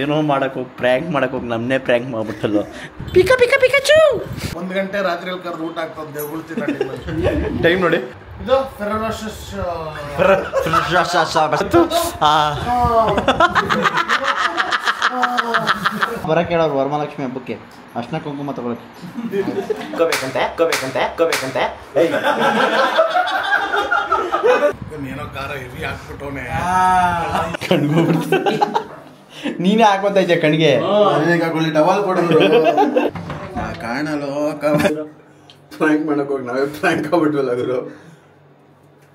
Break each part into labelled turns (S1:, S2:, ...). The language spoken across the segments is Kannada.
S1: ಏನೋ ಮಾಡಕ್ಕೆ ಹೋಗಿ ಪ್ರ್ಯಾಂಕ್ ಮಾಡಕ್ಕೆ ಹೋಗಿ ನಮ್ಮನ್ನೇ ಪ್ರ್ಯಾಂಕ್ ಮಾಡ್ಬಿಟ್ಟಲ್ಲ. ಪಿಕ ಪಿಕ ಪಿಕಾಚು
S2: 1 ಗಂಟೆ ರಾತ್ರಿಯಲ್ಲಿ ಕರೆದು ಊಟ ಆಗ್ತದೆ ಉಳ್ತೀನಿ
S1: ಟೈಮ್ ನೋಡಿ.
S2: ಇದು ಫೆರರೋಶಸ್
S1: ಬರಕ್ಕೆ ಹೇಳೋರು ವರಮಹಾಲಕ್ಷ್ಮಿ ಹಬ್ಬಕ್ಕೆ ಅರ್ಶಿನ ಕುಂಕುಮ ತಗೊಳಕ್ಕೆ
S2: ಏನೋ ಖಾರ ಹೆವಿ ಹಾಕ್ಬಿಟ್ಟವನೆ
S1: ನೀನೇ ಹಾಕೋತಾ ಇದ್ದೆ ಕಣ್ಣಿಗೆ.
S3: ಟವಲ್ ಕೊಡೋದು ಕಾಣಲು ಫ್ರ್ಯಾಂಕ್ ಮಾಡಕ್ ಹೋಗಿ ನಾವೇ ಫ್ರ್ಯಾಂಕ್ ಆಗ್ಬಿಟ್ವಲ್ಲ ಗುರು.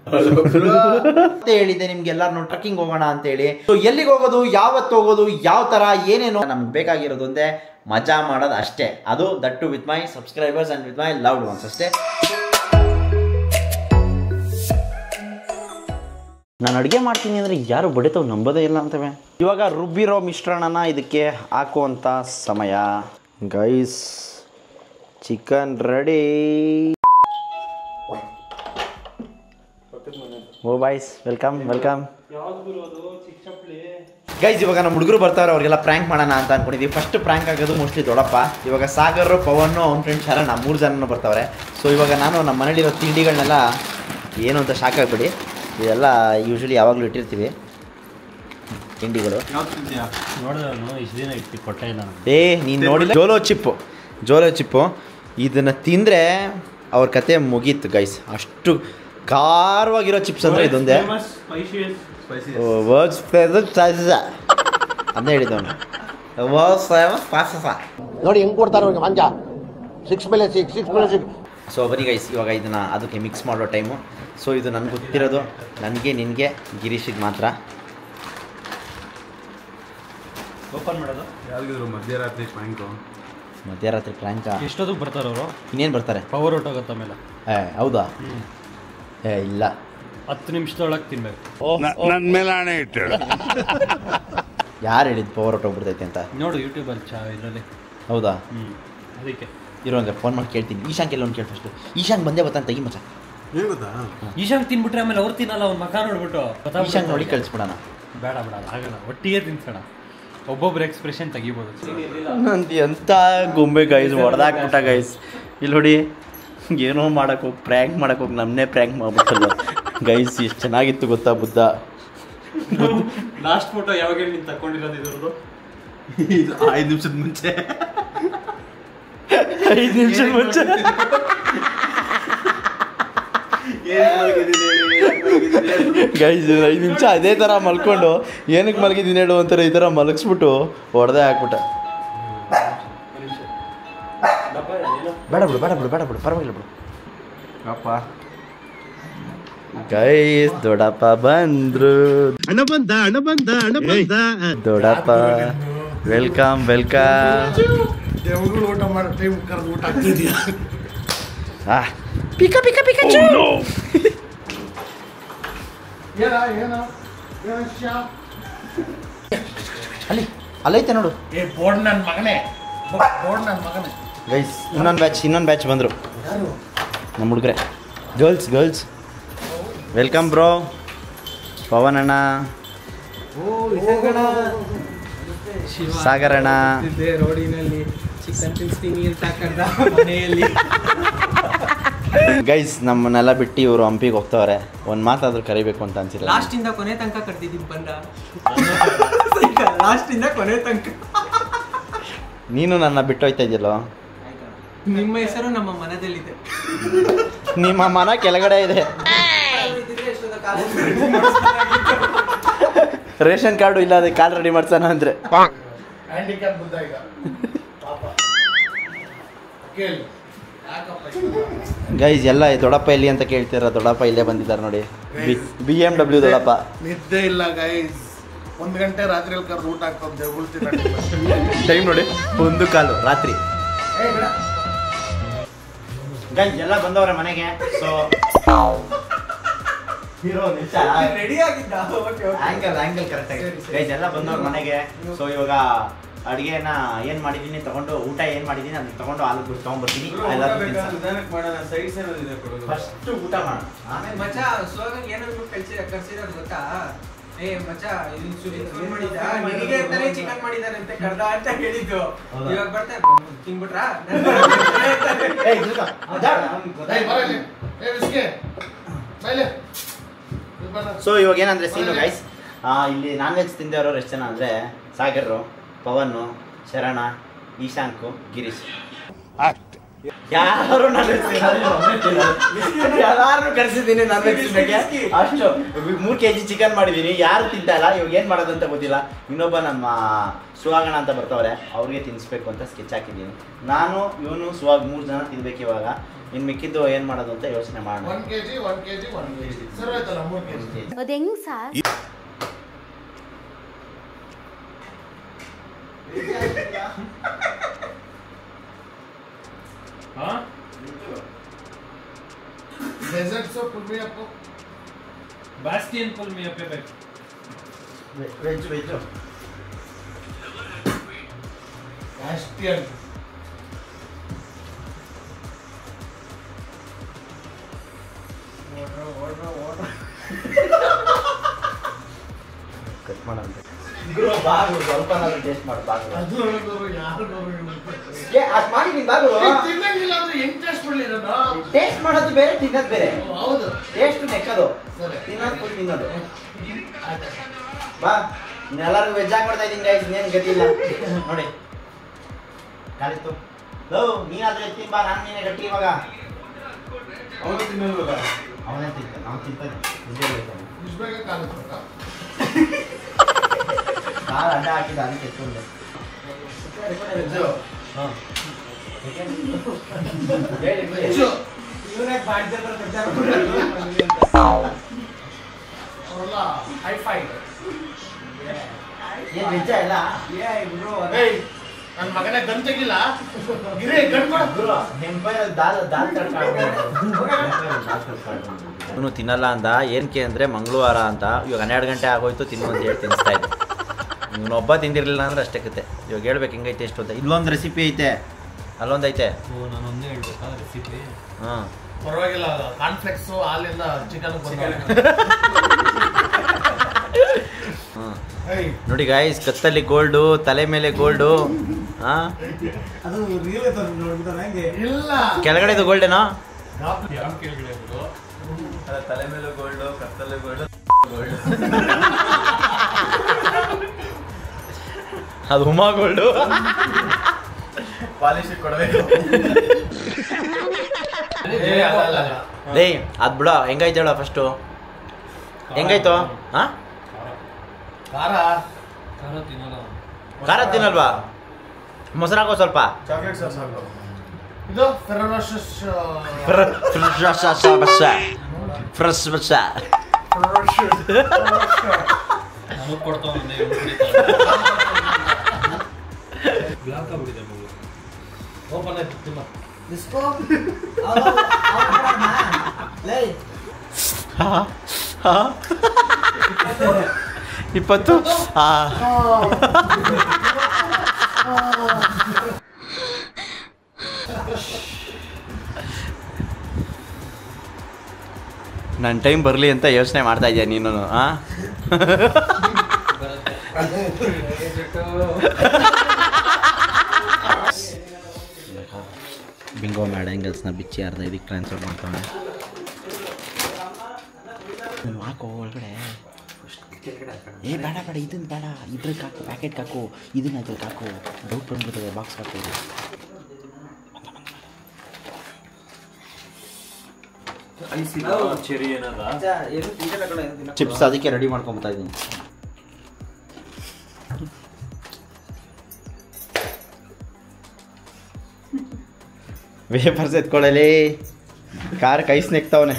S1: ಮತ್ತೆ ಹೇಳಿದ್ದೆ ನಿಮ್ಗೆಲ್ಲಾರು ಟ್ರಕ್ಕಿಂಗ್ ಹೋಗೋಣ ಅಂತ ಹೇಳಿ. ಸೊ ಎಲ್ಲಿಗೆ ಹೋಗೋದು, ಯಾವತ್ತು ಹೋಗೋದು, ಯಾವ ತರ ಏನೇನು ನಮ್ಗೆ ಬೇಕಾಗಿರೋದು ಒಂದೇ ಮಜಾ ಮಾಡೋದು ಅಷ್ಟೇ. ಅದು that to with my subscribers and with my loved ones ಅಷ್ಟೇ. ನಾನು ಅಡುಗೆ ಮಾಡ್ತೀನಿ ಅಂದರೆ ಯಾರು ಬಡಿತಾವ್ ನಂಬೋದೇ ಇಲ್ಲ ಅಂತವೆ. ಇವಾಗ ರುಬ್ಬಿರೋ ಮಿಶ್ರಣನ ಇದಕ್ಕೆ ಹಾಕುವಂಥ ಸಮಯ. Guys chicken ready. ಓ ಬಾಯ್ಸ್ ವೆಲ್ಕಮ್ ವೆಲ್ಕಮ್ ಗೈಸ್. ಇವಾಗ ನಮ್ಮ ಹುಡುಗರು ಬರ್ತಾರೆ, ಅವ್ರಿಗೆಲ್ಲ ಪ್ರ್ಯಾಂಕ್ ಮಾಡೋಣ ಅಂತ ಅನ್ಕೊಂಡಿದ್ದೀವಿ. ಫಸ್ಟ್ ಪ್ರ್ಯಾಂಕ್ ಆಗೋದು ಮೋಸ್ಟ್ಲಿ ದೊಡ್ಡಪ್ಪ. ಇವಾಗ ಸಾಗರ್, ಪವನ್, ಅವ್ನ ಫ್ರೆಂಡ್ ಶರಣ್ 3 ಜನನೂ ಬರ್ತಾವ್ರೆ. ಸೊ ಇವಾಗ ನಾನು ನಮ್ಮ ಮನೇಲಿರೋ ತಿಂಡಿಗಳನ್ನೆಲ್ಲ ಏನು ಅಂತ ಶಾಕ್ ಆಗಿಬಿಡಿ. ಇದೆಲ್ಲ ಯೂಶ್ವಲಿ ಯಾವಾಗಲೂ ಇಟ್ಟಿರ್ತೀವಿ ತಿಂಡಿಗಳು. ನೀನು ನೋಡಿಲ್ಲ ಜೋಲೋ ಚಿಪ್ಪು ಇದನ್ನು ತಿಂದರೆ ಅವ್ರ ಕತೆ ಮುಗೀತು ಗೈಸ್. ಅಷ್ಟು ಖಾರವಾಗಿರೋ ಚಿಪ್ಸ್ ಅಂದರೆ ಇದೊಂದೇ. ಅದೇ ಹೇಳಿದವನು
S2: ನೋಡಿ ಹೆಂಗ್ ಕೊಡ್ತಾರೆ ಮಂಜ 6 ಮೇಲೆ 6.
S1: ಸೊ ಬರೀ ಗೈಸ್ ಇವಾಗ ಇದನ್ನು ಅದಕ್ಕೆ ಮಿಕ್ಸ್ ಮಾಡೋ ಟೈಮು. ಸೊ ಇದು ನನಗೆ ಗೊತ್ತಿರೋದು ನನಗೆ, ನಿನಗೆ, ಗಿರೀಶಿಗೆ ಮಾತ್ರ.
S3: ಓಪನ್ ಮಾಡೋದು ಯಾರಿಗಿದ್ರು ಮಧ್ಯರಾತ್ರಿ
S1: ಪ್ರ್ಯಾಂಕ.
S4: ಎಷ್ಟೊತ್ತಿಗೆ ಬರ್ತಾರೆ ಅವರು?
S1: ಇನ್ನೇನು ಬರ್ತಾರೆ,
S4: ಪವರ್ ಔಟ್ ಆಗುತ್ತೆ ಆಮೇಲೆ.
S1: ಹೌದಾ? ಇಲ್ಲ
S4: 10 ನಿಮಿಷದೊಳಗೆ ತಿನ್ಬೇಕು.
S2: ನನ್ನ ಮೇಲೆ ಆಣೆ ಇಟ್ಟು
S1: ಯಾರು ಹೇಳಿದ್ದು ಪವರ್ ಔಟ್ ಹೋಗ್ಬಿಡ್ತೈತೆ ಅಂತ?
S4: ನೋಡು ಯೂಟ್ಯೂಬಲ್ಲಿ ಇದರಲ್ಲಿ.
S1: ಹೌದಾ?
S4: ಅದಕ್ಕೆ
S1: ಇರೋ ಅಂದರೆ ಫೋನ್ ಮಾಡಿ ಕೇಳ್ತೀನಿ. ಈಶಾಂಕ್ ಎಲ್ಲೊಂದು ಕೇಳಿ ಫಸ್ಟು. ಈಶಾಂಕ್ ಬಂದೇ ಬರ್ತಾನೆ ತೆಗಿ ಮಚ್ಚ.
S3: ಏನು ಗೊತ್ತಾ,
S4: ಈಶಾಂಕ್ ತಿನ್ಬಿಟ್ರೆ ಆಮೇಲೆ ಅವ್ರು ತಿನ್ನಲ್ಲ, ಅವ್ನ ಮಗ ನೋಡ್ಬಿಟ್ಟು
S1: ಈಶಾಂಕ್ ನೋಡಿ ಕಳಿಸ್ಬಿಡೋಣ.
S4: ಬೇಡ ಆಗಲ್ಲ, ಒಟ್ಟಿಗೆ ತಿನ್ಸೋಣ. ಒಬ್ಬೊಬ್ರು ಎಕ್ಸ್ಪ್ರೆಷನ್ ತೆಗಿಬೋದು.
S1: ನಂದು ಎಂಥ ಗೊಂಬೆ ಗೈಸ್, ಹೊಡೆದಾಕ್ಬಿಟ್ಟ ಗೈಸ್. ಇಲ್ಲಿ ನೋಡಿ, ಏನೋ ಮಾಡಕ್ಕೆ ಹೋಗಿ ಪ್ರ್ಯಾಂಕ್ ಮಾಡಕ್ಕೆ ಹೋಗಿ ನಮ್ಮನ್ನೇ ಪ್ರ್ಯಾಂಕ್ ಮಾಡ್ಬಿಟ್ಟಲ್ಲ ಗೈಸ್. ಎಷ್ಟು ಚೆನ್ನಾಗಿತ್ತು ಗೊತ್ತಾ ಬುದ್ಧ.
S4: ಲಾಸ್ಟ್ ಫೋಟೋ ಯಾವಾಗ ನೀನು ತಗೊಂಡಿರೋದು ಇದ್ರದ್ದು?
S3: 5 ನಿಮಿಷದ ಮುಂಚೆ.
S1: 5 ನಿಮಿಷದ ಮುಂಚೆ ಗೈಸ್ 5 ನಿಮಿಷ ಅದೇ ಥರ ಮಲ್ಕೊಂಡು ಏನಕ್ಕೆ ಮಲಗಿದ್ದೀನಿ ಹೇಳು ಅಂತಾರೆ. ಈ ಥರ ಮಲಗಿಸ್ಬಿಟ್ಟು ಹೊಡೆದೇ ಹಾಕ್ಬಿಟ್ಟ. ಬೇಡ ಬಿಡು ಪರವಾಗಿಲ್ಲ ಬಿಡು. ಅಪ್ಪ ಗೈಸ್ ದೊಡ್ಡಪ್ಪ ಬಂದ್ರು.
S2: ಅಣ್ಣ ಬಂದ
S1: ದೊಡ್ಡಪ್ಪ ವೆಲ್ಕಮ್.
S2: ದೇವ್ಗಳು ಊಟ ಮಾಡೋ ಟೈಮ್ ಕರೆದು ಊಟ ಆಗ್ತಿದ್ಯಾ?
S1: ಪಿಕ ಅಲ್ಲೈತೆ ನೋಡು.
S2: ಬೋರ್ಡ್ ನನ್ನ ಮಗನೇ.
S1: ಗೈಸ್ ಇನ್ನೊಂದು ಬ್ಯಾಚ್ ಬಂದರು ನಮ್ಮ ಹುಡುಗರೆ. Girls welcome bro. ಪವನ್ ಅಣ್ಣ, ಸಾಗರ್ ಅಣ್ಣ.
S4: ರೋಡಿನಲ್ಲಿ ಚಿಕನ್ ತಿನ್ಸ್ತೀನಿ ಅಂತ ಮನೆಯಲ್ಲಿ.
S1: ಗೈಸ್ ನಮ್ಮನ್ನೆಲ್ಲ ಬಿಟ್ಟು ಇವರು ಹಂಪಿಗೆ ಹೋಗ್ತವ್ರೆ. ಒಂದು ಮಾತಾದ್ರೂ ಕರಿಬೇಕು ಅಂತ ಅನ್ಸಿಲ್ಲ.
S4: ಲಾಸ್ಟಿಂದ ಕೊನೆ ತನಕ ಕರ್ದಿದ್ದೀನಿ ಬಂದ. ಲಾಸ್ಟಿಂದ ಕೊನೆ ತನಕ.
S1: ನೀನು ನನ್ನ ಬಿಟ್ಟು ಹೋಯ್ತಾ ಇದೆಯಲ್ಲೋ.
S4: ನಿಮ್ಮ ಹೆಸರು ನಮ್ಮ ಮನದಲ್ಲಿದೆ.
S1: ನಿಮ್ಮ ಮನ ಕೆಳಗಡೆ ಇದೆ. ರೇಷನ್ ಕಾರ್ಡು ಇಲ್ಲ, ಅದಕ್ಕೆ ಕಾರ್ಡ್ ರೆಡಿ ಮಾಡ್ಸೋಣ ಅಂದರೆ
S2: ಹ್ಯಾಂಡಿಕ್ಯಾಪ್ ಬುದ್ಧ ಈಗ ಪಾಪ. ಕೇಳಿ
S1: ಗೈಸ್ ಎಲ್ಲ ದೊಡ್ಡಪ್ಪ ಎಲ್ಲಿ ಅಂತ ಕೇಳ್ತೀರ. ದೊಡ್ಡಪ್ಪ ಇಲ್ಲೇ ಬಂದಿದ್ದಾರೆ ನೋಡಿ. BMW ದೊಡ್ಡಪ್ಪ.
S2: ನಿದ್ದೆ ಇಲ್ಲ ಗೈಸ್. 1 ಗಂಟೆ ರಾತ್ರಿಯಲ್ಲಿ ಕರೆದು ಊಟ ಆಗ್ತದೆ ಉಳ್ತೀನಿ.
S1: ಟೈಮ್ ನೋಡಿ 1:15 ರಾತ್ರಿ. ಗೈಸ್ ಎಲ್ಲ ಬಂದವ್ರೆ ಮನೆಗೆ. ಸೊ
S4: ರೆಡಿ ಆಗಿದ್ದ
S1: ಆಂಗಲ್ ಕರೆಕ್ಟ್ ಆಗಿ ಗೈಸ್ ಎಲ್ಲ ಬಂದವ್ರ ಮನೆಗೆ. ಸೊ ಇವಾಗ ಅಡುಗೆನ ಏನು ಮಾಡಿದ್ದೀನಿ ತಗೊಂಡು, ಊಟ ಏನು ಮಾಡಿದ್ದೀನಿ ಅದನ್ನ ತಗೊಂಡು ಆಲೂ ಗುಡ್ ತೊಗೊಂಡ್ಬರ್ತೀನಿ. ಫಸ್ಟ್ ಊಟ ಮಾಡೋಣ, ಆಮೇಲೆ
S4: ಮಚ್ಚ ಸೋಗಂಗೆ ಏನಾದ್ರು ಕರ್ಸಿರೋದು ಗೊತ್ತಾ?
S5: ಚಿಕನ್ ಮಾಡಿದಾರೆ ಅಂತ ಕರ್ದ ಅಂತ ಹೇಳಿದ್ದು ಇವಾಗ ಬರ್ತಾರೆ ತಿನ್ಬಿಟ್ರಾ
S1: ಸೊ ಇವಾಗ ಏನಂದ್ರೆ ಸೀನು ಗೈಸ್, ಇಲ್ಲಿ ನಾನ್ ವೆಜ್ ತಿಂದವರು ಎಷ್ಟು ಜನ ಅಂದರೆ ಸಾಗರ್, ಪವನ್, ಶರಣ, ಈಶಾಂಕು, ಗಿರೀಶ್. ಯಾರು ನಾನ್ ವೆಜ್ ಯಾರು ಕರೆಸಿದ್ದೀನಿ ನಾನ್ ವೆಜ್ ತಿನ್ನಕ್ಕೆ. ಅಷ್ಟು 3 kg ಚಿಕನ್ ಮಾಡಿದ್ದೀನಿ. ಯಾರು ತಿಂತಾ ಇಲ್ಲ. ಇವಾಗ ಏನು ಮಾಡೋದು ಅಂತ ಗೊತ್ತಿಲ್ಲ. ಇನ್ನೊಬ್ಬ ನಮ್ಮ ಸುವಾಗಣ ಅಂತ ಬರ್ತವ್ರೆ, ಅವ್ರಿಗೆ ತಿನ್ನಿಸ್ಬೇಕು ಅಂತ ಸ್ಕೆಚ್ ಹಾಕಿದ್ದೀನಿ. ನಾನು ಇವನು ಸುವಾಗ 3 ಜನ ತಿನ್ಬೇಕು. ಇವಾಗ ಇನ್ನು ಮಿಕ್ಕಿದ್ದು ಏನು ಮಾಡೋದು ಅಂತ ಯೋಚನೆ ಮಾಡೋಣ.
S2: 1 kg ಸರ್ ಆಯ್ತಲ್ಲ 3 kg.
S6: ಅದು ಹೆಂಗ್ ಸರ್?
S2: Desserts full me up
S4: Bastian full me up ಬೇಕು.
S1: ವೆಜ್
S2: ಬಾಸ್ಟಿಯನ್
S1: ಕಟ್ ಮಾಡೋಣ. ಬಾಗು ಸ್ವಲ್ಪ ಟೇಸ್ಟ್ ಮಾಡಿ. ಬಾಗು
S2: ಅದು ಯಾರು
S1: ಅಷ್ಟು ಮಾಡಿದ್ದೀನಿ. ಬಾಗು
S2: ತಿನ್ನಂಗಿಲ್ಲ ಅಂದ್ರೆ ಹೆಂಗ್ ಟೇಸ್ಟ್ ಮಾಡ್ಲಿರೋದು?
S1: ಟೇಸ್ಟ್ ಮಾಡೋದು ಬೇರೆ, ತಿನ್ನೋದು ಬೇರೆ.
S2: ಹೌದು
S1: ಟೇಸ್ಟ್ ನೆಕ್ಕದು,
S2: ಸರಿ.
S1: ತಿನ್ನೋದು ಫುಲ್ ತಿನ್ನೋದು. ಬಾ ಎಲ್ಲರಿಗೂ ವೆಜ್ ಹಾಕ್ಬಿಡ್ತಾ ಇದ್ದೀನಿ ಗೈಸ್. ಇನ್ನೇನು ಗತಿ ಇಲ್ಲ ನೋಡಿ. ಕಾಲಿತ್ತು ಲೋ ನೀನಾದ್ರೆ ಎತ್ತೀನಿ ಬಾ. ನಾನು ನೀನೇ ಗಟ್ಟಿ. ಇವಾಗ
S3: ಅವನು ತಿನ್ನಲ್ವಲ್ಲ.
S1: ಅವನೇ ತಿಂತಾನೆ, ನಾವು ತಿಂತಾನೆ.
S2: ಇಷ್ಟು ಬೇಗ ಕಾಲಿಸ್ಬೇಕಾ?
S1: ಕಾಲು ಅಡ್ಡ ಹಾಕಿದ್ದ ಅದಕ್ಕೆ ಎತ್ಕೊಂಡೆ. ಹಾಂ
S2: ಅವರೆಲ್ಲ ಹೈ ಫೈ.
S1: ಏನು ವೆಜ್ಜ ಇಲ್ಲ.
S2: ನನ್ನ ಮಗನೇ ಗನ್ ತೆಗಿಲ್ಲ. ಗಿರಿ ಗನ್ ಕೊಡ.
S1: ಇವನು ತಿನ್ನಲ್ಲ ಅಂದ. ಏನಕ್ಕೆ ಅಂದರೆ ಮಂಗಳವಾರ ಅಂತ. ಇವಾಗ 12 ಗಂಟೆ ಆಗೋಯ್ತು. ತಿನ್ನು ಅಂತ ಹೇಳಿ ತಿನ್ನಿಸ್ತಾ ಇದ್ದೆ. ಇವನೊಬ್ಬ ತಿಂದಿರಲಿಲ್ಲ ಅಂದ್ರೆ ಅಷ್ಟೇ ಕತೆ. ಇವಾಗ ಹೇಳ್ಬೇಕು ಹೆಂಗೈತೆ ಎಷ್ಟು ಅಂತ. ಇಲ್ಲೊಂದು ರೆಸಿಪಿ ಐತೆ, ಅಲ್ಲೊಂದು ಐತೆ.
S4: ನಾನೊಂದೇ ಹೇಳ್ಬೇಕಾ ರೆಸಿಪಿ?
S1: ಹಾಂ
S2: ಪರವಾಗಿಲ್ಲ. ಕಾನ್ಫ್ಲೆಕ್ಸು ಹಾಲಿಂದ ಚಿಕನ್
S1: ಹಾಂ ನೋಡಿ ಗಾಯ್ಸ್, ಕತ್ತಲ್ಲಿ ಗೋಲ್ಡು, ತಲೆ ಮೇಲೆ ಗೋಲ್ಡು. ಹಾಂ
S2: ಇಲ್ಲ
S1: ಕೆಳಗಡೆದು ಗೋಲ್ಡೇನೋ.
S4: ಯಾವ ಕೆಳಗಡೆ ಇರೋದು?
S3: ತಲೆ ಮೇಲೆ ಗೋಲ್ಡು, ಕತ್ತಲೆ ಗೋಲ್ಡು.
S1: ಅದು ಹುಮಾ ಗೋಲ್ಡು.
S3: ಪಾಲಿಶ್ ಕೊಡಬೇಕು.
S1: ಲೇ ಅದು ಬಿಡ. ಹೆಂಗೈತೆ ಹೇಳ ಫಸ್ಟು. ಹೆಂಗಾಯ್ತು? ಹಾಂ
S2: ಖಾರ
S4: ಖಾರ ತಿನ್ನಲ್ಲ.
S1: ಖಾರ ತಿನ್ನಲ್ವಾ? ಮೊಸರು ಹಾಕೋ ಸ್ವಲ್ಪ.
S3: ಚಾಕ್ಲೇಟ್ ಸಾಸ್ ಹಾಕು.
S2: ಇದು ಫೆರೋಶಸ್
S1: ಫ್ರೆಶ್ ಬಸ್.
S4: ನಮಗ್ ಕೊಡ್ತಾವಲ್ಲ ಬ್ಲಾಕ್ ಆಗ್ಬಿಟ್ಟಿದೆ ಮಗು.
S2: ಓಪನ್ ಆಯ್ತು ತಿಮ್ಮ.
S1: ಹಾಂ ಹಾಂ 20. ಹಾಂ ನನ್ನ ಟೈಮ್ ಬರಲಿ ಅಂತ ಯೋಚನೆ ಮಾಡ್ತಾ ಇದೆಯಾ ನೀನು? ಹಾಂ ಬಿಂಗೋ ಮ್ಯಾಡಂಗಲ್ಸ್ನ ಬಿಚ್ಚಿ ಅರ್ಧ ಇದಕ್ಕೆ ಟ್ರಾನ್ಸ್ಫರ್ ಮಾಡ್ತಾನೆ. ನೀನು ಹಾಕೋ ಒಳಗಡೆ. ಏ ಬೇಡ ಬೇಡ, ಇದನ್ನು ಬೇಡ. ಇದ್ರಿಗೆ ಹಾಕು, ಪ್ಯಾಕೆಟ್ಗೆ ಹಾಕು. ಇದನ್ನ ಅದ್ರಿಗೆ ಹಾಕು. ಡೌಟ್ ಬಂದ್ಬಿಡ್ತದೆ. ಬಾಕ್ಸ್ ಹಾಕು.
S4: ಚೆರಿ ಏನದ
S1: ಚಿಪ್ಸ್ ಅದಕ್ಕೆ ರೆಡಿ ಮಾಡ್ಕೊಂಬತ್ತಾ ಇದ್ದೀನಿ. ವೇಫರ್ಸ್ ಎತ್ಕೊಳ್ಳಲಿ. ಕಾರ್ ಕೈ ಸ್ನೆಕ್ತಾವನೆ.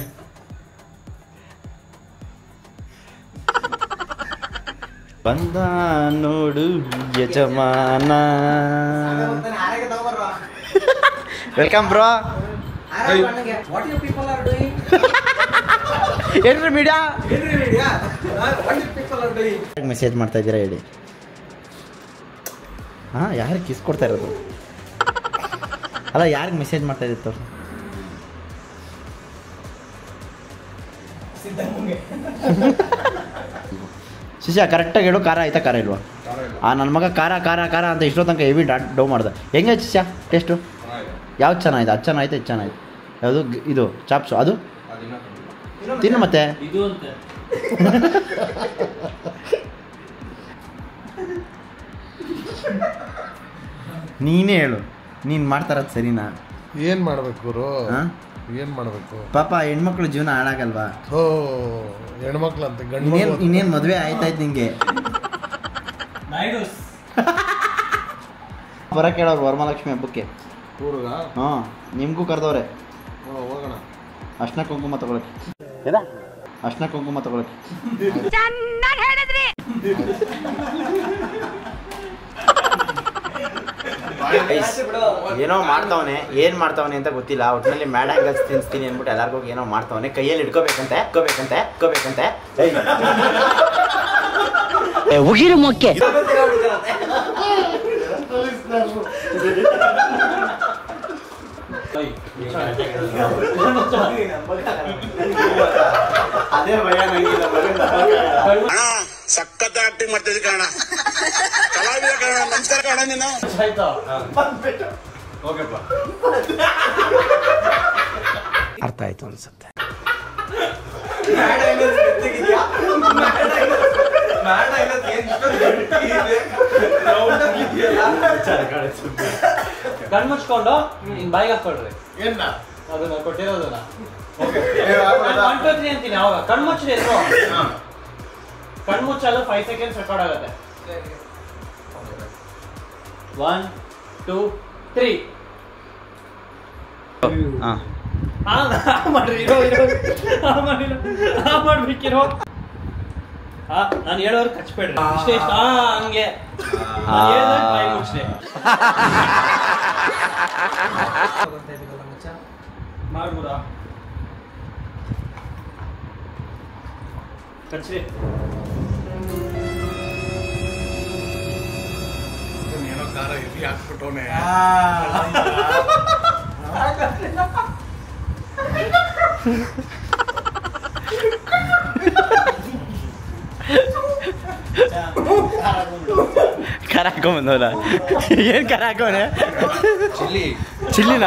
S1: ಬಂದ ನೋಡು ಯಜಮಾನ. Welcome bro.
S5: What you people are doing?
S1: ಏನ್ರಿ media
S5: What you people are doing?
S1: Message ಮಾಡ್ತಾ ಇದ್ದೀರಾ ಹೇಳಿ. ಹಾಂ ಯಾರಿಗೆ ಕಿಸ್ ಕೊಡ್ತಾ ಇರೋದು? ಅಲ್ಲ ಯಾರಿಗೆ ಮೆಸೇಜ್ ಮಾಡ್ತಾ ಇದ್ದಿತ್ತು? ಶಿಷ್ಯ ಕರೆಕ್ಟಾಗಿ ಹೇಳು, ಖಾರ ಆಯ್ತಾ ಖಾರ ಇಲ್ವಾ? ನನ್ನ ಮಗ ಖಾರ ಖಾರ ಖಾರ ಅಂತ ಇಷ್ಟೋ ತನಕ ಹೆವಿ ಡೌ ಮಾಡ್ದೆ. ಹೆಂಗೆ ಶಿಷ್ಯ ಟೇಸ್ಟು? ಯಾವ್ದು ಚೆನ್ನಾಗಿದೆ? ಅದು ಚೆನ್ನಾಯ್ತು, ಇದು ಚೆನ್ನಾಯ್ತು. ಯಾವುದು ಇದು ಚಾಪ್ಸು? ಅದು ತಿನ್ನು ಮತ್ತೆ.
S5: ಇದು ಅಂತ
S1: ನೀನೇ ಹೇಳು, ನೀನು ಮಾಡ್ತಾರದು ಸರಿನಾ?
S2: ಏನ್ ಮಾಡ್ಬೇಕು ಗುರು?
S1: ಹಾಂ,
S2: ಏನ್ ಮಾಡ್ಬೇಕು?
S1: ಪಾಪ ಹೆಣ್ಮಕ್ಳು ಜೀವನ ಹಾಳಾಗಲ್ವಾ?
S2: ಓ ಹೆಣ್ಮಕ್ಳು ಅಂತ ಗಂಡು
S1: ಇನ್ನೇನು ಮದುವೆ ಆಯ್ತಾಯ್ತು ನಿಂಗೆ?
S5: ನಾಯ್ಡುಸ್
S1: ಬರಕ್ಕೆ ಹೇಳೋರು ವರಮಹಾಲಕ್ಷ್ಮಿ ಹಬ್ಬಕ್ಕೆ.
S2: ಊರುಗ
S1: ಹಾಂ, ನಿಮಗೂ ಕರೆದವ್ರೆ.
S2: ಹೋಗೋಣ.
S1: ಅರ್ಶಿನ ಕುಂಕುಮ ತಗೊಳಕ್ಕೆ. ಅರ್ಶಿನ ಕುಂಕುಮ ತಗೊಳಕ್ಕೆ. ಏನೋ ಮಾಡ್ತಾವನೆ, ಏನು ಮಾಡ್ತಾವನೆ ಅಂತ ಗೊತ್ತಿಲ್ಲ. ಒಟ್ಟಿನಲ್ಲಿ ಮ್ಯಾಡ್ ಆಂಗಲ್ಸ್ ತಿನ್ಸ್ತೀನಿ ಅಂದ್ಬಿಟ್ಟು ಎಲ್ಲರಿಗೂ ಏನೋ ಮಾಡ್ತಾವನೆ. ಕೈಯಲ್ಲಿ ಇಟ್ಕೋಬೇಕಂತೆ.
S6: ಉಗಿರು ಮೊಕ್ಕೆ.
S1: ಅದೇ ಭಯ ನಂಗಿಲ್ಲ.
S7: ಸಖತ್ ಆಕ್ಟಿಂಗ್ ಮಾಡ್ತಿದ್ದೆ ಕಾರಣ, ಕಲಾವಿದ ಕಾರಣ, ನಮಸ್ಕಾರ ಕಾರಣ. ನೀನು
S1: ಅರ್ಥ ಆಯ್ತು ಅನ್ಸುತ್ತೆ.
S5: ಕಣ್ ಮುಚ್ಕೊಂಡು ಹಿಂಗ್ ಬಾಯಿಗೆ ಹಾಕೊಳ್ರಿ
S2: ಏನ
S5: ಅದನ್ನ ಕೊಟ್ಟಿರೋದನ್ನ. 1 2 3 ಅಂತೀನಿ. ಅವಾಗ ಕಣ್ಮುಚ್ಚಿದೆ ಇದ್ರು, ಕಣ್ಮುಚ್ಚಲು 5 ಸೆಕೆಂಡ್ಸ್ ರೆಕಾರ್ಡ್ ಆಗುತ್ತೆ. 1 2 3 ಮಾಡ್ರಿ. ಮಾಡ್ಬೇಕಿರೋ ನಾನು ಹೇಳೋರು ಕಚ್ಬೇಡ್ರಿ. ಇಷ್ಟೇ ಇಷ್ಟ ಹಂಗೆ ಬಾಯಿ ಮುಚ್ಚಿದೆ ಮಾಡ್ಬೋದಾ? ಕಚ್ರಿ.
S2: ಏನೋ ಖಾರ ಇಲ್ಲಿ ಹಾಕ್ಬಿಟ್ಟವನೆ.
S1: ಖಾರ ಹಾಕೊಂಬಂದವನ. ಏನು ಖಾರ ಹಾಕೋನೆ? ಚಿಲ್ಲಿನ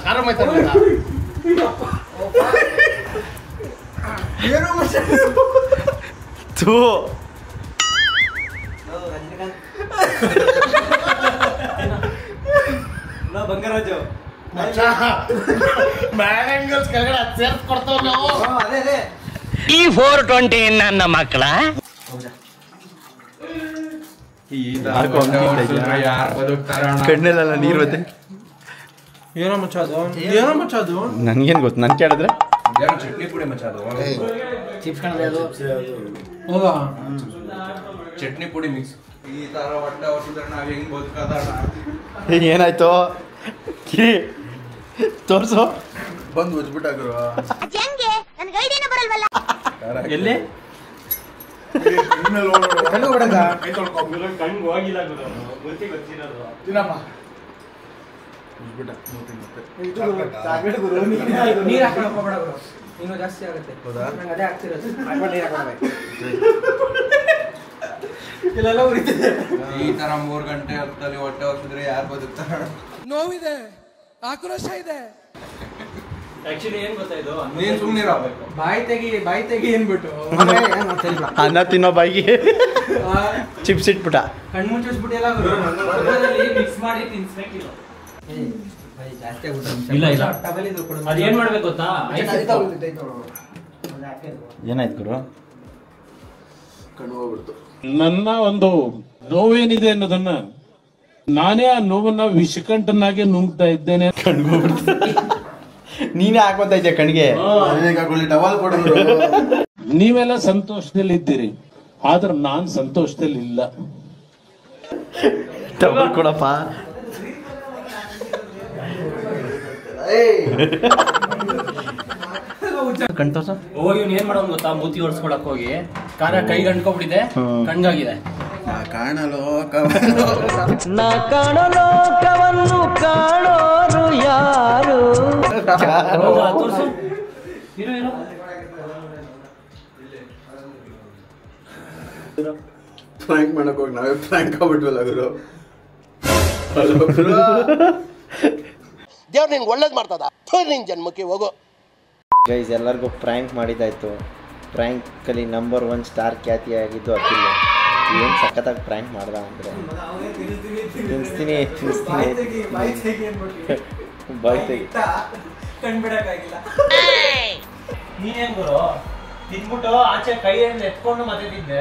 S2: ಖಾರ ಮೈತಾನೆ.
S1: ಥೂ,
S5: ಬಂಗಾರಾಜು
S2: ಮ್ಯಾಡ್ ಆಂಗಲ್ಸ್ ಕೆಳಗಡೆ ಸೇರ್ಸ್ಕೊಡ್ತಾವ ನಾವು.
S5: ಅದೇ
S6: ಈ 420 ನನ್ನ ಮಕ್ಕಳ
S1: ಕಣ್ಣೆಲ್ಲ ನೀರು ಬತ್ತೆ.
S3: ಏನೋ ಮಚ್ಚದು
S1: ನನ್ಗೇನು ಗೊತ್ತು? ನನ್ ಕೇಳಿದ್ರೆ
S3: ಚಟ್ನಿ ಪುಡಿ ಮಚ್ಚದು.
S5: ಹೌದಾ?
S3: ಚಟ್ನಿ ಪುಡಿ ಮಿಕ್ಸ್. ಈ ತರ ಹೊಟ್ಟೆ ಹೊಸಿದ್ರೆ ನಾವ್ ಹೆಂಗ್ ಬದುಕದಾಣ?
S1: ಏನಾಯ್ತು ತೋರ್ಸು.
S3: ಬಂದು ಹೊಜ್ಬಿಟ್ಟಾಗ್ರು.
S5: ಎಲ್ಲಿ
S2: ಕಣ್ಣು ಹೊಡೆದ.
S5: ಕಣ್ಗೆ ಹೋಗಿಲ್ಲ ಗೊತ್ತಿರೋದು.
S2: ತಿನ್ನಪ್ಪ.
S5: ನೀರ್ ಹಾಕೊಂಡು ಹೋಗ್ಬೇಡ ಗುರು, ಇನ್ನೂ ಜಾಸ್ತಿ ಆಗುತ್ತೆ. ನಂಗೆ ಅದೇ ಆಗ್ತಿರೋದು. ನೀರ್ ಹಾಕೊಂಡ್ಬೇಕು. ಇಲ್ಲೆಲ್ಲ ಉರಿತಿದೆ.
S3: ಈ ತರ 3 ಗಂಟೆ ಹೊತ್ತಲ್ಲಿ ಹೊಟ್ಟೆ ಹೊಸಿದ್ರೆ ಯಾರು ಬದುಕ್ತಾರ?
S8: ನೋವಿದೆ, ಆಕ್ರೋಶ ಇದೆ.
S5: ಆಕ್ಚುಲಿ ಏನ್ ಗೊತ್ತಾಯ್ತು,
S3: ನೀನ್ ಸುಮ್ನಿರಬೇಕು.
S5: ಬಾಯಿ ತೆಗಿ ಏನ್ಬಿಟ್ಟು
S1: ಅನ್ನ ತಿನ್ನೋ ಬಾಯಿಗೆ ಚಿಪ್ಸ್ ಇಟ್ಬಿಟ್ಟ.
S5: ಕಣ್ಣು ಮುಚ್ಚಿಸ್ಬಿಟ್ಟಿಲ್ಲ ಮಿಕ್ಸ್ ಮಾಡಿ ತಿನ್ಸ್ಬೇಕಿಲ್ಲ. ಇಲ್ಲ ಅದೇನ್ ಮಾಡ್ಬೇಕು ಗೊತ್ತಾ?
S1: ಏನಾಯ್ತು ಗುರು?
S9: ನನ್ನ ಒಂದು ನೋವೇನಿದೆ ಅನ್ನೋದನ್ನ ನಾನೇ ಆ ನೋವನ್ನ ವಿಷಕಂಠನಾಗೆ ನುಂಗ್ತಾ ಇದ್ದೇನೆ.
S1: ನೀನೇ ಹಾಕೋತಾ ಇದ್ಯಾ ಕಣ್ಗೆ.
S3: ಟವಲ್ ಕೊಡಿದ್ರು.
S9: ನೀವೆಲ್ಲ ಸಂತೋಷದಲ್ಲಿ ಇದ್ದೀರಿ, ಆದ್ರೆ ನಾನ್ ಸಂತೋಷದಲ್ಲಿ ಇಲ್ಲ.
S1: ಟವಲ್ ಕೊಡಪ್ಪ. ಕಣ್ ತೋರ್ಸ.
S5: ಹೋಗಿ ಇವ್ನು ಏನ್ ಮಾಡೋನ್ ಗೊತ್ತಾ? ಮೂತಿ ಹೊಡ್ಸ್ಕೊಳಕ್ ಹೋಗಿ ಕಾರ ಕೈಗೆ ಅಂಟ್ಕೊಬಿಟ್ಟಿದೆ, ಕಣ್ಗಾಗಿದೆ.
S3: ಕಾಣಲು
S6: ನಾ ಕಾಣೋ ಲೋಕವನ್ನು ಕಾಣೋರು ಯಾರು?
S5: ತೋರ್ಸು.
S3: ಫ್ರ್ಯಾಂಕ್ ಮಾಡಕ್ ಹೋಗಿ ನಾವೇ ಫ್ರ್ಯಾಂಕ್ ಆಗ್ಬಿಟ್ವಲ್ಲ ಗುರು.
S10: ದೇವ್ರು ನಿನ್ಗೆ ಒಳ್ಳೇದು ಮಾಡ್ತದ, ನಿನ್ ಜನ್ಮಕ್ಕೆ ಹೋಗೋ.
S1: ಗೈಸ್ ಎಲ್ಲರಿಗೂ ಪ್ರ್ಯಾಂಕ್ ಮಾಡಿದ್ದಾಯ್ತು. ಪ್ರ್ಯಾಂಕಲ್ಲಿ ನಂಬರ್ 1 ಸ್ಟಾರ್ ಖ್ಯಾತಿ ಆಗಿದ್ದು ಅಖಿಲ್. ಏನು ಸಖತ್ತಾಗಿ ಪ್ರ್ಯಾಂಕ್ ಮಾಡ್ದ ಅಂದರೆ ತಿನ್ನಿಸ್ತೀನಿ ಬಾಯ್ ತೆಗಿ
S5: ಕಂಡ್ಬಿಡಕ್ಕಾಗಿಲ್ಲ. ನೀನೇನ್ ಗುರು ತಿನ್ಬಿಟ್ಟು ಆಚೆ ಕೈಯಿಂದ ಎತ್ಕೊಂಡು ಮತ್ತೆ ತಿಂದೆ.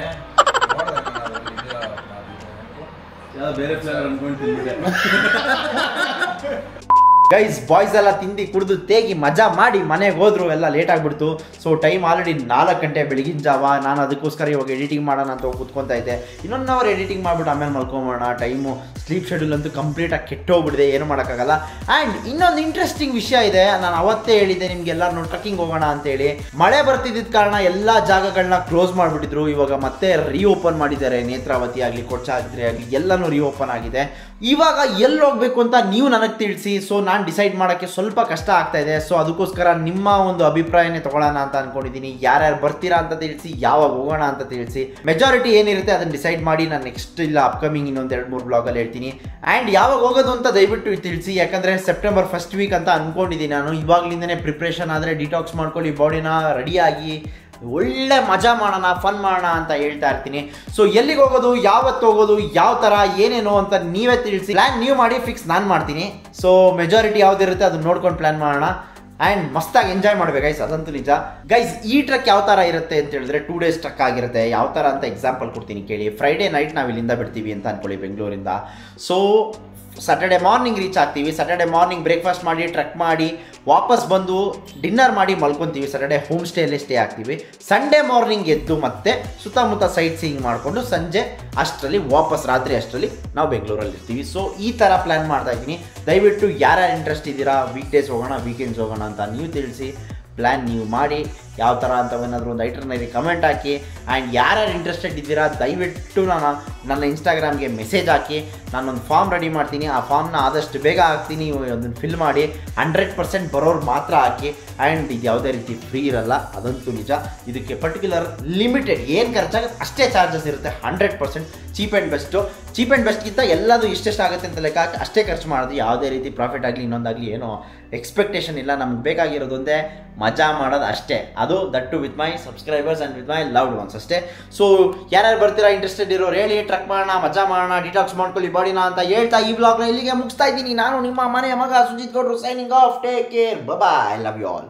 S3: ಬೇರೆ ಫ್ಲೇವರ್ ಅನ್ಕೊಂಡು ತಿಂದಿದ್ದೆ.
S1: ಗೈಸ್ ಬಾಯ್ಸ್ ಎಲ್ಲ ತಿಂದು ಕುಡಿದು ತೇಗಿ ಮಜಾ ಮಾಡಿ ಮನೆಗೆ ಹೋದ್ರು. ಎಲ್ಲ ಲೇಟ್ ಆಗಿಬಿಡ್ತು. ಸೊ ಟೈಮ್ ಆಲ್ರೆಡಿ 4 ಗಂಟೆ ಬೆಳಗಿನ ಜಾವ. ನಾನು ಅದಕ್ಕೋಸ್ಕರ ಇವಾಗ ಎಡಿಟಿಂಗ್ ಮಾಡೋಣ ಅಂತ ಕೂತ್ಕೊತಾ ಇದ್ದೆ. ಇನ್ನೊಂದು ಅವರ್ ಎಡಿಟಿಂಗ್ ಮಾಡಿಬಿಟ್ಟು ಆಮೇಲೆ ಮಲ್ಕೊಂಬೋಣ. ಟೈಮು ಸ್ಲೀಪ್ ಶೆಡ್ಯೂಲ್ ಅಂತೂ ಕಂಪ್ಲೀಟಾಗಿ ಕೆಟ್ಟೋಗ್ಬಿಡಿದೆ, ಏನು ಮಾಡೋಕ್ಕಾಗಲ್ಲ. ಆ್ಯಂಡ್ ಇನ್ನೊಂದು ಇಂಟ್ರೆಸ್ಟಿಂಗ್ ವಿಷಯ ಇದೆ. ನಾನು ಅವತ್ತೇ ಹೇಳಿದ್ದೆ ನಿಮಗೆಲ್ಲರೂ ಟ್ರಕ್ಕಿಂಗ್ ಹೋಗೋಣ ಅಂತೇಳಿ. ಮಳೆ ಬರ್ತಿದ್ದ ಕಾರಣ ಎಲ್ಲ ಜಾಗಗಳನ್ನ ಕ್ಲೋಸ್ ಮಾಡಿಬಿಟ್ಟಿದ್ರು. ಇವಾಗ ಮತ್ತೆ ರೀಓಪನ್ ಮಾಡಿದ್ದಾರೆ. ನೇತ್ರಾವತಿ ಆಗಲಿ, ಕೊಚ್ಚಾದ್ರಿ ಆಗಲಿ ಎಲ್ಲನೂ ರೀಓಪನ್ ಆಗಿದೆ. ಇವಾಗ ಎಲ್ಲಿ ಹೋಗ್ಬೇಕು ಅಂತ ನೀವು ನನಗೆ ತಿಳಿಸಿ. ಸೊ ನಾನು ಡಿಸೈಡ್ ಮಾಡೋಕ್ಕೆ ಸ್ವಲ್ಪ ಕಷ್ಟ ಆಗ್ತಾ ಇದೆ. ಸೊ ಅದಕ್ಕೋಸ್ಕರ ನಿಮ್ಮ ಒಂದು ಅಭಿಪ್ರಾಯನೇ ತಗೊಳ್ಳೋಣ ಅಂತ ಅನ್ಕೊಂಡಿದ್ದೀನಿ. ಯಾರ್ಯಾರು ಬರ್ತೀರಾ ಅಂತ ತಿಳಿಸಿ, ಯಾವಾಗ ಹೋಗೋಣ ಅಂತ ತಿಳಿಸಿ. ಮೆಜಾರಿಟಿ ಏನಿರುತ್ತೆ ಅದನ್ನು ಡಿಸೈಡ್ ಮಾಡಿ ನಾನು ನೆಕ್ಸ್ಟ್ ಇಲ್ಲ ಅಪ್ಕಮಿಂಗ್ ಇನ್ನೊಂದು 2-3 ಬ್ಲಾಗಲ್ಲಿ ಹೇಳ್ತೀನಿ. ಆ್ಯಂಡ್ ಯಾವಾಗ ಹೋಗೋದು ಅಂತ ದಯವಿಟ್ಟು ತಿಳಿಸಿ. ಯಾಕಂದರೆ ಸೆಪ್ಟೆಂಬರ್ 1st ವೀಕ್ ಅಂತ ಅಂದ್ಕೊಂಡಿದ್ದೀನಿ ನಾನು. ಇವಾಗಲಿಂದನೇ ಪ್ರಿಪ್ರೇಷನ್ ಆದರೆ ಡಿಟಾಕ್ಸ್ ಮಾಡ್ಕೊಳ್ಳಿ, ಬಾಡಿನ ರೆಡಿಯಾಗಿ ಒಳ್ಳೆ ಮಜಾ ಮಾಡೋಣ, ಫನ್ ಮಾಡೋಣ ಅಂತ ಹೇಳ್ತಾ ಇರ್ತೀನಿ. ಸೊ ಎಲ್ಲಿಗೆ ಹೋಗೋದು, ಯಾವತ್ತು ಹೋಗೋದು, ಯಾವ ಥರ ಏನೇನು ಅಂತ ನೀವೇ ತಿಳಿಸಿ. ಪ್ಲ್ಯಾನ್ ನೀವು ಮಾಡಿ, ಫಿಕ್ಸ್ ನಾನು ಮಾಡ್ತೀನಿ. ಸೊ ಮೆಜಾರಿಟಿ ಯಾವುದಿರುತ್ತೆ ಅದನ್ನ ನೋಡ್ಕೊಂಡು ಪ್ಲ್ಯಾನ್ ಮಾಡೋಣ. ಆ್ಯಂಡ್ ಮಸ್ತಾಗಿ ಎಂಜಾಯ್ ಮಾಡ್ಬೇಕು ಗೈಸ್, ಅದಂತೂ ನಿಜ. ಗೈಸ್ ಈ ಟ್ರಕ್ ಯಾವ ಥರ ಇರುತ್ತೆ ಅಂತ ಹೇಳಿದ್ರೆ 2 days ಟ್ರಕ್ ಆಗಿರುತ್ತೆ. ಯಾವ ಥರ ಅಂತ ಎಕ್ಸಾಂಪಲ್ ಕೊಡ್ತೀನಿ ಕೇಳಿ. ಫ್ರೈಡೇ ನೈಟ್ ನಾವು ಇಲ್ಲಿಂದ ಬಿಡ್ತೀವಿ ಅಂತ ಅಂದ್ಕೊಳ್ಳಿ ಬೆಂಗಳೂರಿಂದ. ಸೊ ಸ್ಯಾಟರ್ಡೆ ಮಾರ್ನಿಂಗ್ ರೀಚ್ ಆಗ್ತೀವಿ. ಸ್ಯಾಟರ್ಡೆ ಮಾರ್ನಿಂಗ್ ಬ್ರೇಕ್ಫಾಸ್ಟ್ ಮಾಡಿ ಟ್ರಕ್ ಮಾಡಿ ವಾಪಸ್ ಬಂದು ಡಿನ್ನರ್ ಮಾಡಿ ಮಲ್ಕೊತೀವಿ. ಸ್ಯಾಟರ್ಡೆ ಹೋಮ್ ಸ್ಟೇಯಲ್ಲಿ ಸ್ಟೇ ಆಗ್ತೀವಿ. ಸಂಡೇ ಮಾರ್ನಿಂಗ್ ಎದ್ದು ಮತ್ತೆ ಸುತ್ತಮುತ್ತ ಸೈಟ್ ಸೀಯಿಂಗ್ ಮಾಡಿಕೊಂಡು ಸಂಜೆ ಅಷ್ಟರಲ್ಲಿ ವಾಪಸ್ ರಾತ್ರಿ ಅಷ್ಟರಲ್ಲಿ ನಾವು ಬೆಂಗಳೂರಲ್ಲಿ ಇರ್ತೀವಿ. ಸೊ ಈ ಥರ ಪ್ಲ್ಯಾನ್ ಮಾಡ್ತಾ ಇದ್ದೀನಿ. ದಯವಿಟ್ಟು ಯಾರ್ಯಾರು ಇಂಟ್ರೆಸ್ಟ್ ಇದ್ದೀರಾ, ವೀಕ್ ಡೇಸ್ ಹೋಗೋಣ, ವೀಕೆಂಡ್ಸ್ ಹೋಗೋಣ ಅಂತ ನೀವು ತಿಳಿಸಿ. ಪ್ಲ್ಯಾನ್ ನೀವು ಮಾಡಿ ಯಾವ ಥರ ಅಂತವೇನಾದರೂ ಒಂದು ಐಟರ್ನಲ್ಲಿ ಕಮೆಂಟ್ ಹಾಕಿ. ಆ್ಯಂಡ್ ಯಾರ್ಯಾರು ಇಂಟ್ರೆಸ್ಟೆಡ್ ಇದ್ದೀರಾ ದಯವಿಟ್ಟು ನನ್ನ ಇನ್ಸ್ಟಾಗ್ರಾಮ್ಗೆ ಮೆಸೇಜ್ ಹಾಕಿ. ನಾನೊಂದು ಫಾರ್ಮ್ ರೆಡಿ ಮಾಡ್ತೀನಿ. ಆ ಫಾರ್ಮ್ನ ಆದಷ್ಟು ಬೇಗ ಹಾಕ್ತೀನಿ. ಅದನ್ನು ಫಿಲ್ ಮಾಡಿ 100% ಬರೋರು ಮಾತ್ರ ಹಾಕಿ. ಆ್ಯಂಡ್ ಇದು ಯಾವುದೇ ರೀತಿ ಫ್ರೀ ಇರಲ್ಲ, ಅದಂತೂ ನಿಜ. ಇದಕ್ಕೆ ಪರ್ಟಿಕ್ಯುಲರ್ ಲಿಮಿಟೆಡ್ ಏನು ಖರ್ಚಾಗುತ್ತೆ ಅಷ್ಟೇ ಚಾರ್ಜಸ್ ಇರುತ್ತೆ. 100% cheap and best. Cheap and ಬೆಸ್ಟ್ಗಿಂತ ಎಲ್ಲದು ಇಷ್ಟೆಷ್ಟು ಆಗುತ್ತೆ ಅಂತ ಲೆಕ್ಕ ಹಾಕಿ ಅಷ್ಟೇ ಖರ್ಚು ಮಾಡೋದು. ಯಾವುದೇ ರೀತಿ ಪ್ರಾಫಿಟ್ ಆಗಲಿ ಇನ್ನೊಂದಾಗಲಿ ಏನೋ ಎಕ್ಸ್ಪೆಕ್ಟೇಷನ್ ಇಲ್ಲ. ನಮ್ಗೆ ಬೇಕಾಗಿರೋದೊಂದೇ ಮಜಾ ಮಾಡೋದು ಅಷ್ಟೇ. ಅದು that with my subscribers and with my loved ones ಅಷ್ಟೇ. ಸೊ ಯಾರ್ಯಾರು ಬರ್ತೀರಾ ಇಂಟ್ರೆಸ್ಟೆಡ್ ಇರೋರು ಹೇಳಿ. ಟ್ರಕ್ ಮಾಡೋಣ, ಮಜಾ ಮಾಡೋಣ, ಡಿಟಾಕ್ಸ್ ಮಾಡ್ಕೊಳ್ಳಿ ಬಾಡಿನ ಅಂತ ಹೇಳ್ತಾ ಈ ಬ್ಲಾಗ್ನ ಇಲ್ಲಿಗೆ ಮುಗಿಸ್ತಾ ಇದ್ದೀನಿ. ನಾನು ನಿಮ್ಮ ಮನೆಯ ಮಗ ಸುಜಿತ್ ಗೌಡ್ರು signing off. Take care, bye, love you all.